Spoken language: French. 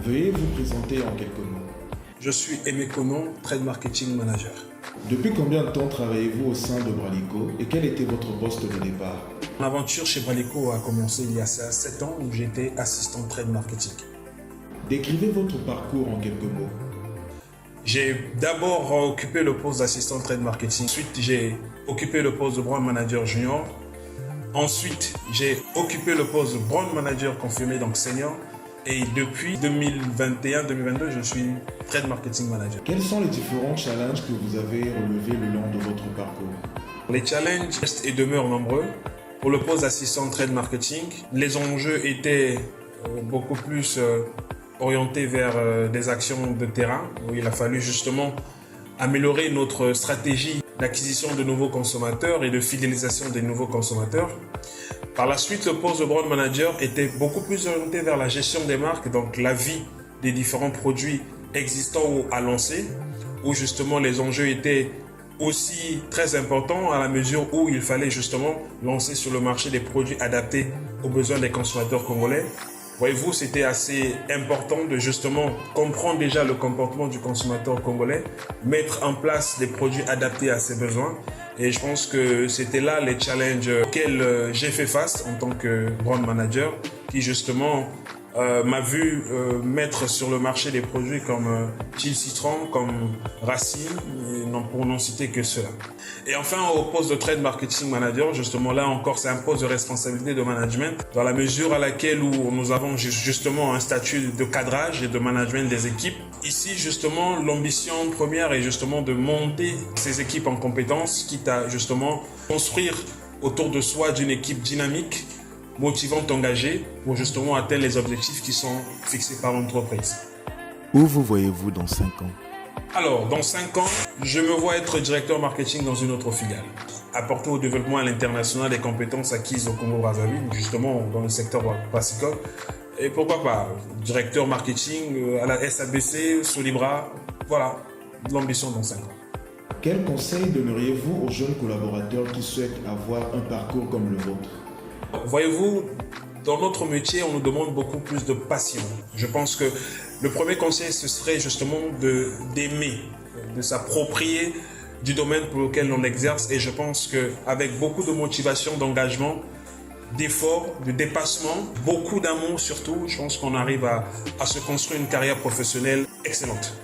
Veuillez vous présenter en quelques mots. Je suis Aimé Konon, Trade Marketing Manager. Depuis combien de temps travaillez-vous au sein de Bralico et quel était votre poste de départ? Mon aventure chez Bralico a commencé il y a 7 ans où j'étais assistant Trade Marketing. Décrivez votre parcours en quelques mots. J'ai d'abord occupé le poste d'assistant Trade Marketing. Ensuite, j'ai occupé le poste de Brand Manager Junior. Ensuite, j'ai occupé le poste de Brand Manager confirmé, donc senior. Et depuis 2021-2022, je suis Trade Marketing Manager. Quels sont les différents challenges que vous avez relevés le long de votre parcours? Les challenges restent et demeurent nombreux. Pour le poste d'assistant Trade Marketing, les enjeux étaient beaucoup plus orientés vers des actions de terrain, où il a fallu justement améliorer notre stratégie d'acquisition de nouveaux consommateurs et de fidélisation des nouveaux consommateurs. Par la suite, le poste de Brand Manager était beaucoup plus orienté vers la gestion des marques, donc la vie des différents produits existants ou à lancer, où justement les enjeux étaient aussi très importants à la mesure où il fallait justement lancer sur le marché des produits adaptés aux besoins des consommateurs congolais. Voyez-vous, c'était assez important de justement comprendre déjà le comportement du consommateur congolais, mettre en place des produits adaptés à ses besoins. Et je pense que c'était là les challenges auxquels j'ai fait face en tant que brand manager, qui justement m'a vu mettre sur le marché des produits comme Chill Citron, comme Racine, pour n'en citer que cela. Et enfin, au poste de Trade Marketing Manager, justement là encore, c'est un poste de responsabilité de management, dans la mesure à laquelle où nous avons justement un statut de cadrage et de management des équipes. Ici, justement, l'ambition première est justement de monter ces équipes en compétences, quitte à justement construire autour de soi d'une équipe dynamique, motivante, engagée, pour justement atteindre les objectifs qui sont fixés par l'entreprise. Où vous voyez-vous dans 5 ans? Alors, dans 5 ans, je me vois être directeur marketing dans une autre filiale. Apporter au développement à l'international des compétences acquises au Congo-Brazzaville, justement dans le secteur brassicole. Et pourquoi pas, directeur marketing à la SABC, Solibra, voilà, l'ambition dans 5 ans. Quel conseil donneriez-vous aux jeunes collaborateurs qui souhaitent avoir un parcours comme le vôtre? Voyez-vous, dans notre métier, on nous demande beaucoup plus de passion. Je pense que le premier conseil, ce serait justement d'aimer, de s'approprier du domaine pour lequel on exerce. Et je pense qu'avec beaucoup de motivation, d'engagement, d'efforts, de dépassement, beaucoup d'amour surtout, je pense qu'on arrive à se construire une carrière professionnelle excellente.